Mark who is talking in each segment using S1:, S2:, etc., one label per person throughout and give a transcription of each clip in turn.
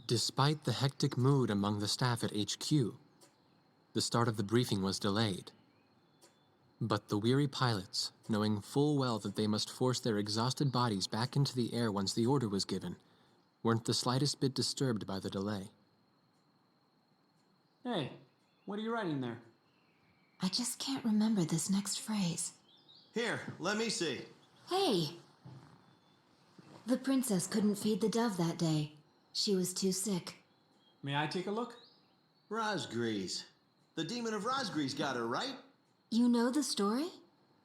S1: Despite the hectic mood among the staff at HQ, the start of the briefing was delayed. But the weary pilots, knowing full well that they must force their exhausted bodies back into the air once the order was given, weren't the slightest bit disturbed by the delay.
S2: Hey, what are you writing there?
S3: I just can't remember this next phrase.
S4: Here, let me see.
S3: Hey! The princess couldn't feed the dove that day. She was too sick.
S2: May I take a look?
S4: Razgriz. The demon of Razgriz got her, right?
S3: You know the story?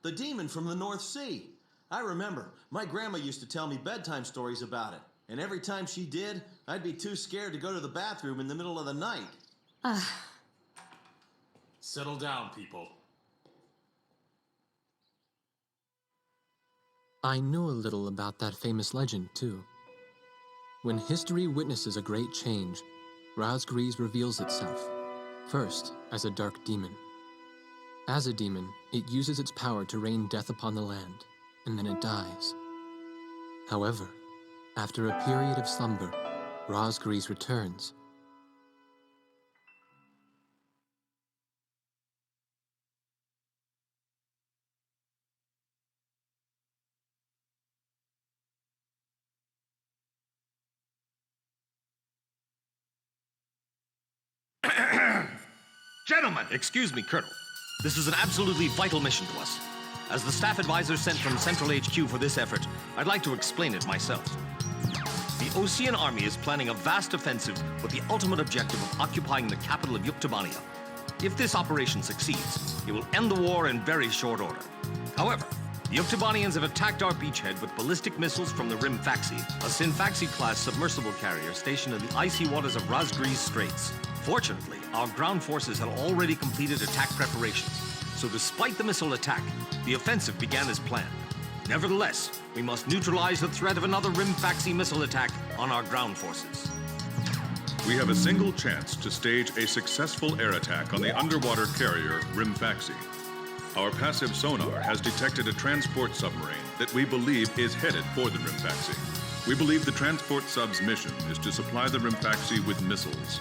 S4: The demon from the North Sea. I remember. My grandma used to tell me bedtime stories about it. And every time she did, I'd be too scared to go to the bathroom in the middle of the night.
S5: Settle down, people.
S1: I knew a little about that famous legend, too. When history witnesses a great change, Razgriz reveals itself, first as a dark demon. As a demon, it uses its power to rain death upon the land, and then it dies. However, after a period of slumber, Razgriz returns.
S6: Gentlemen! Excuse me, Colonel. This is an absolutely vital mission to us. As the staff advisor sent from Central HQ for this effort, I'd like to explain it myself. The Osean army is planning a vast offensive with the ultimate objective of occupying the capital of Yuktobania. If this operation succeeds, it will end the war in very short order. However, the Yuktobanians have attacked our beachhead with ballistic missiles from the Hrimfaxi, a Scinfaxi-class submersible carrier stationed in the icy waters of Razgriz Straits. Fortunately, our ground forces had already completed attack preparations, so despite the missile attack, the offensive began as planned. Nevertheless, we must neutralize the threat of another Hrimfaxi missile attack on our ground forces.
S7: We have a single chance to stage a successful air attack on the underwater carrier Hrimfaxi. Our passive sonar has detected a transport submarine that we believe is headed for the Hrimfaxi. We believe the transport sub's mission is to supply the Hrimfaxi with missiles.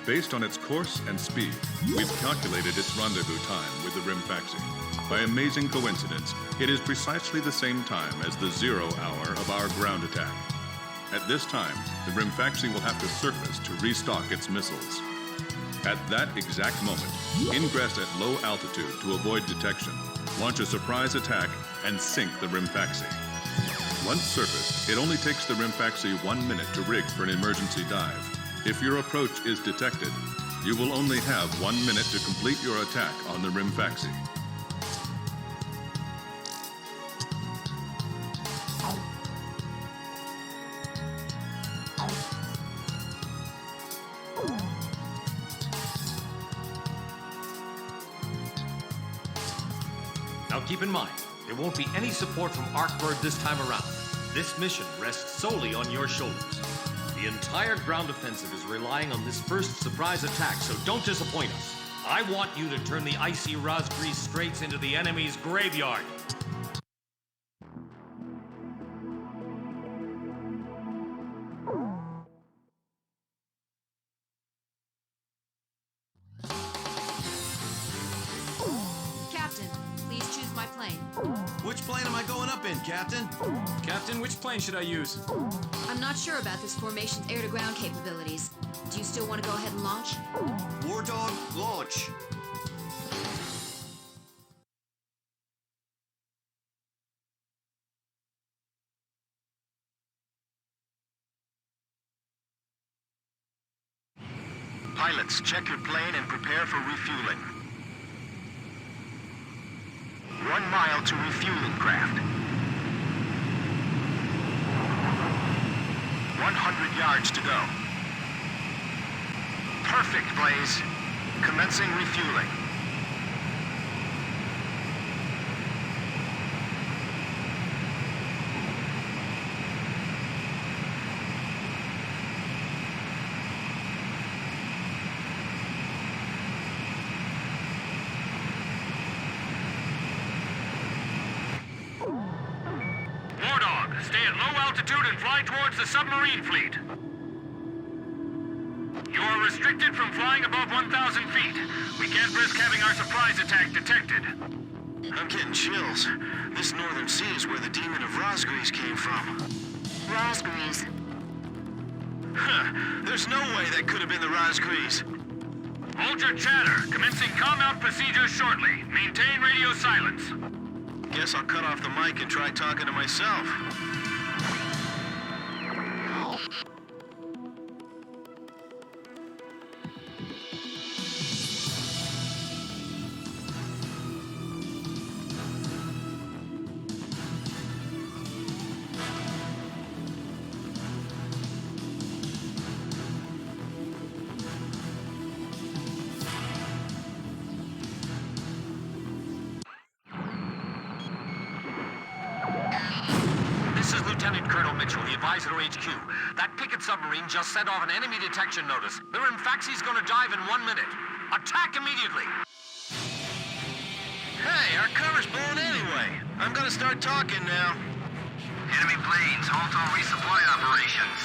S7: Based on its course and speed, we've calculated its rendezvous time with the Hrimfaxi. By amazing coincidence, it is precisely the same time as the 0 hour of our ground attack. At this time, the Hrimfaxi will have to surface to restock its missiles. At that exact moment, ingress at low altitude to avoid detection, launch a surprise attack, and sink the Hrimfaxi. Once surfaced, it only takes the Hrimfaxi 1 minute to rig for an emergency dive. If your approach is detected, you will only have 1 minute to complete your attack on the Hrimfaxi.
S6: Now keep in mind, there won't be any support from Arkbird this time around. This mission rests solely on your shoulders. The entire ground offensive is relying on this first surprise attack, so don't disappoint us. I want you to turn the icy Razgriz Straits into the enemy's graveyard.
S8: Captain, please choose my plane.
S4: Which plane am I going up in, Captain?
S2: Captain, which plane should I use?
S8: I'm not sure about this formation's air-to-ground capabilities. Do you still want to go ahead and launch?
S4: Wardog, launch.
S6: Pilots, check your plane and prepare for refueling. 1 mile to refueling craft. 100 yards to go. Perfect, Blaze. Commencing refueling.
S9: at low altitude and fly towards the submarine fleet. You are restricted from flying above 1,000 feet. We can't risk having our surprise attack detected.
S4: I'm getting chills. This northern sea is where the demon of Razgriz came from.
S8: Razgriz.
S4: Huh. There's no way that could have been the Razgriz.
S9: Hold your chatter. Commencing comm-out procedures shortly. Maintain radio silence.
S4: Guess I'll cut off the mic and try talking to myself.
S6: Advisor HQ. That picket submarine just sent off an enemy detection notice. The Hrimfaxi's gonna dive in 1 minute. Attack immediately!
S4: Hey, our cover's blown anyway. I'm gonna start talking now.
S10: Enemy planes, halt all resupply operations.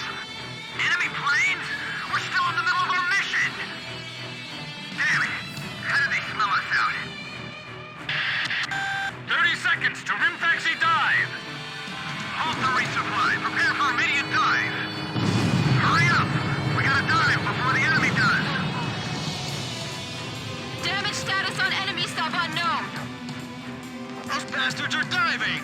S10: Enemy planes? We're still in the middle of our mission! Damn it! How did they smell us out?
S9: 30 seconds to Hrimfaxi dive!
S10: Halt the resupply. Prepare for immediate dive. Hurry up! We gotta dive before the enemy does.
S8: Damage status on enemy sub unknown.
S4: Those bastards are diving!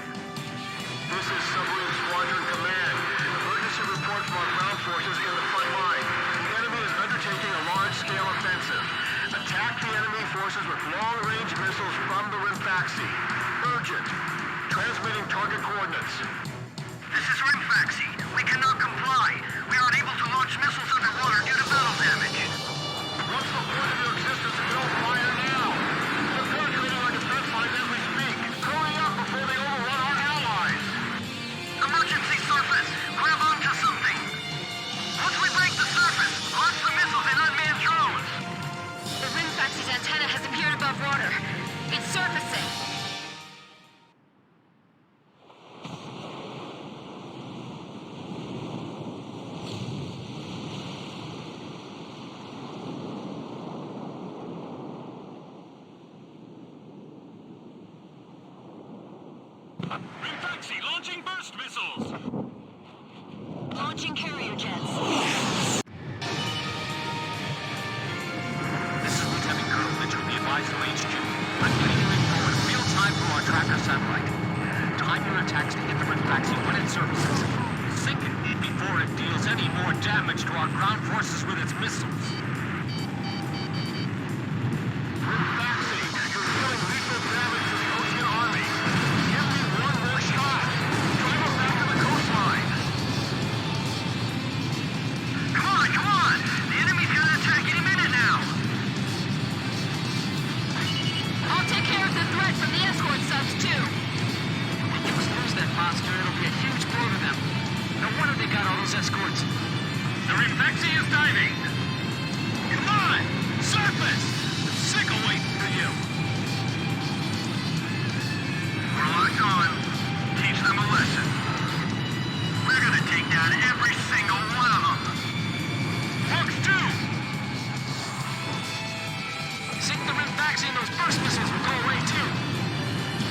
S10: This is Submarine Squadron Command. Emergency report from our ground forces in the front line. The enemy is undertaking a large-scale offensive. Attack the enemy forces with long-range missiles from the Hrimfaxi. Urgent. Transmitting target coordinates. This is Hrimfaxi. We cannot comply. We are unable to launch missiles underwater due to battle damage. What's the point of your existence if you don't fire now? We're penetrating our defense lines as we speak. Hurry up before they overrun our allies. Emergency surface. Grab onto something. Once we break the surface, launch the missiles in unmanned drones.
S8: The Hrimfaxi's antenna has appeared above water. It's surfacing.
S9: Hrimfaxi launching burst missiles!
S8: Launching carrier jets.
S6: This is Lieutenant Colonel Mitchell, the Advisor HQ. I'm getting you info in real time from our tracker satellite. Time your attacks to hit the Hrimfaxi when it surfaces. Sink it before it deals any more damage to our ground forces with its missiles.
S10: Hrimfaxi, you're dealing lethal damage to the Ocean Army. Give me one more shot. Drive them back to the coastline. Come on! The enemy's gonna attack any minute now.
S8: I'll take care of the threat from the escort subs, too.
S6: When you lose that monster, it'll be a huge blow to them. No wonder they got all those escorts.
S9: The Hrimfaxi is diving!
S6: Come on! Surface! I'm sick of waiting for you.
S10: We're locked on. Teach them a lesson. We're gonna take down every single one of them.
S9: Fox 2!
S6: Sink the Hrimfaxi and those burst missiles will go away too.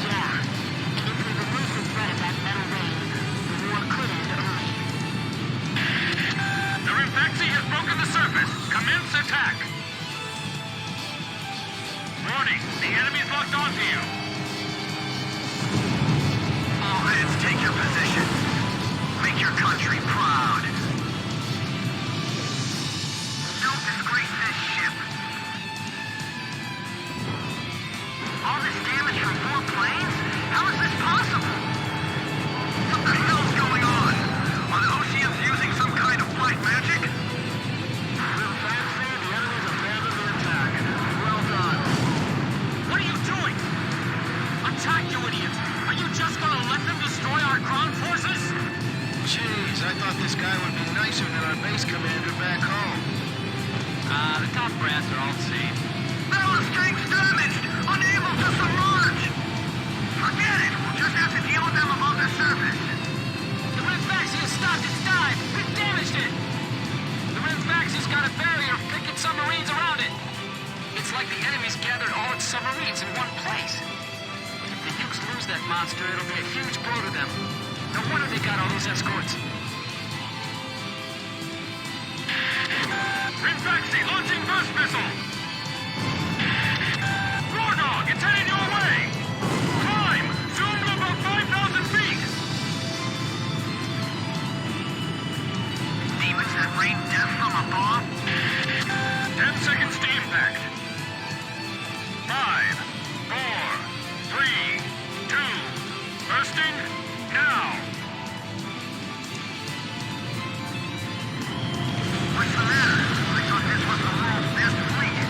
S8: Yeah. And if we remove the threat of that metal rain, the war could end early.
S9: The Hrimfaxi has broken the surface. Commence attack. Warning, the enemy's locked onto you.
S10: All hands take your position. Make your country proud. Don't disgrace this ship. All this damage from 4 planes? How is this possible? What the hell's going on? Are the Oseans using some kind of black magic? Hrimfaxi, the enemy's abandoned the attack. Well done.
S6: What are you doing? Attack, you idiots! Are you just gonna let them destroy our ground forces?
S4: Jeez, I thought this guy would be nicer than our base commander back home.
S6: The top brass are all safe.
S10: Battle strength's damaged! Unable to submerge! Forget it! We'll just have to deal with them above the surface.
S6: The
S9: Hrimfaxi has stopped its dive! We've damaged it! The Hrimfaxi's got a barrier picking submarines around it! It's like the enemy's gathered all its submarines in one place. If the Yukes lose that monster, it'll be a huge blow to them. No wonder they got all those escorts. Hrimfaxi launching burst missile! Wardog, it's heading your way! Climb! Zoom to about 5,000 feet! Demons that rain death from above? 10 seconds to impact. 5, 4, 3, 2, bursting, now! What's the matter? I thought this was the world's best fleet.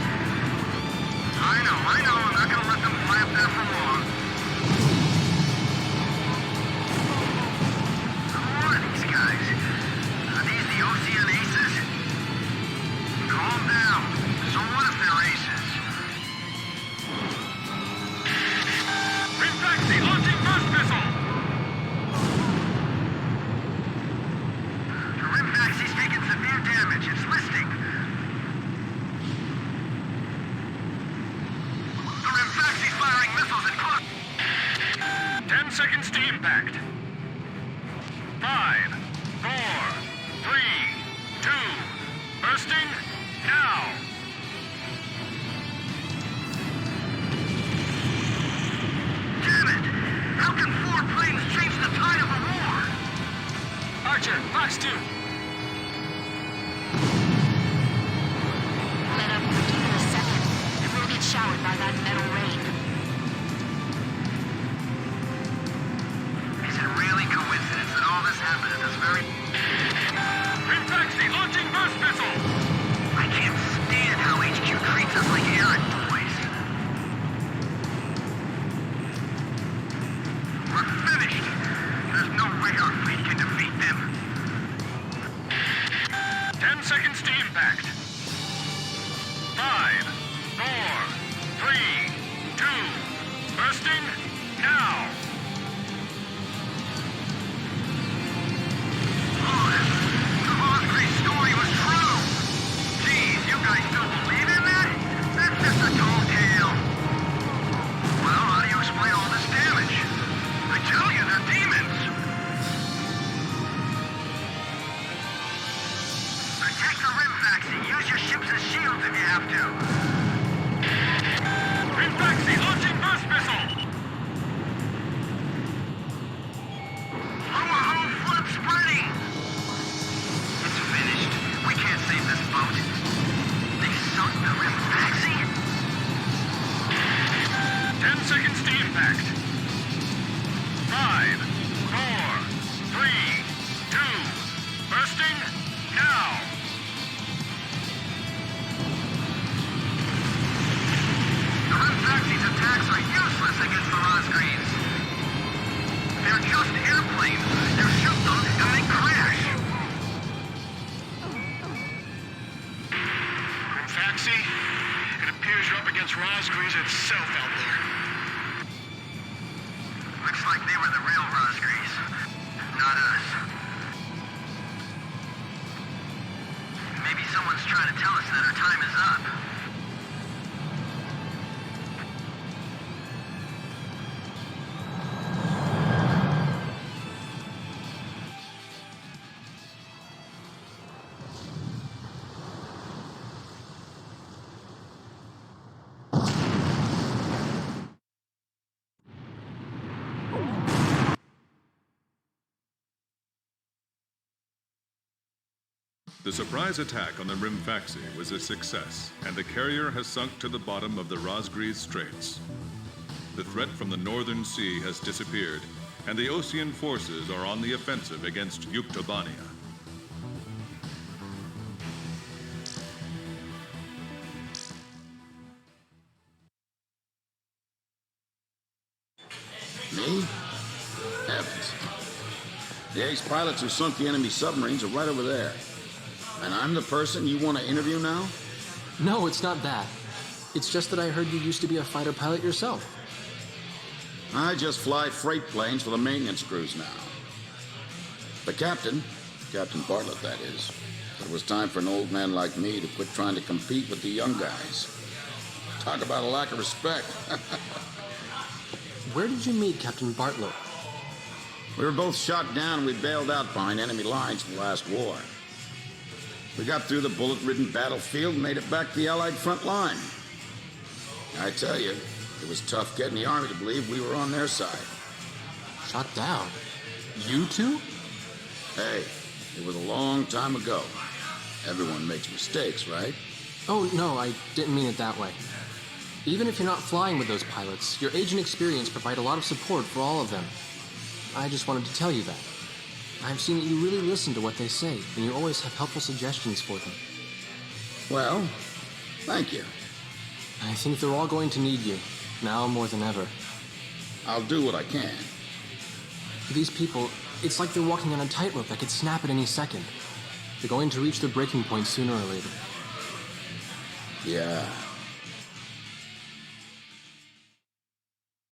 S9: I know, I'm not gonna let them fly up there for long. Who are these guys? Are these the Ocean aces? Calm down. So what if they're aces? Hrimfaxi launching burst missile! The Hrimfaxi's taking severe damage. It's listing. The Hrimfaxi's firing missiles at close. 10 seconds to impact. 5, 4, 3, 2, bursting, now! Damn it! How can 4 planes change the tide of the war? Archer, Fox 2.
S8: Let up for even a second, and we'll get showered by that metal rain.
S9: Is it really coincidence that all this happened at this very... Hrimfaxi launching burst missile! I can't stand how HQ treats us like errand boys. We're finished! There's no way our fleet can defeat them. 10 seconds to impact. 5, 4, 3, 2, bursting, now! The Razgriz story was true! Geez, you guys still believe in that? That's just a tall tale. Well, how do you explain all this damage? I tell you, they're demons! Protect the Hrimfaxi. Use your ships as shields if you have to. Hrimfaxi launching burst missile! Lower hull flood spreading! It's finished. We can't save this boat. They sunk the Hrimfaxi? 10 seconds to impact. 5, 4, 3, 2, bursting, now! The Hrimfaxi's attacks are useless against the Razgriz. They're just airplanes. You shoot them and they crash. Hrimfaxi, it appears you're up against Razgriz itself out there. Looks like they were the real Razgriz, not us. Maybe someone's trying to tell us that our time is up.
S7: The surprise attack on the Hrimfaxi was a success, and the carrier has sunk to the bottom of the Razgriz Straits. The threat from the northern sea has disappeared, and the Ocean forces are on the offensive against Yuktobania.
S11: Me? Heavens. The ace pilots who sunk the enemy submarines are right over there. And I'm the person you want to interview now?
S1: No, it's not that. It's just that I heard you used to be a fighter pilot yourself.
S11: I just fly freight planes for the maintenance crews now. The captain, Captain Bartlett that is, said it was time for an old man like me to quit trying to compete with the young guys. Talk about a lack of respect.
S1: Where did you meet Captain Bartlett?
S11: We were both shot down and we bailed out behind enemy lines in the last war. We got through the bullet-ridden battlefield and made it back to the Allied front line. I tell you, it was tough getting the Army to believe we were on their side.
S1: Shot down? You two?
S11: Hey, it was a long time ago. Everyone makes mistakes, right?
S1: Oh, no, I didn't mean it that way. Even if you're not flying with those pilots, your age and experience provide a lot of support for all of them. I just wanted to tell you that. I've seen that you really listen to what they say, and you always have helpful suggestions for them.
S11: Well, thank you.
S1: I think they're all going to need you, now more than ever.
S11: I'll do what I can.
S1: These people, it's like they're walking on a tightrope that could snap at any second. They're going to reach their breaking point sooner or later.
S11: Yeah.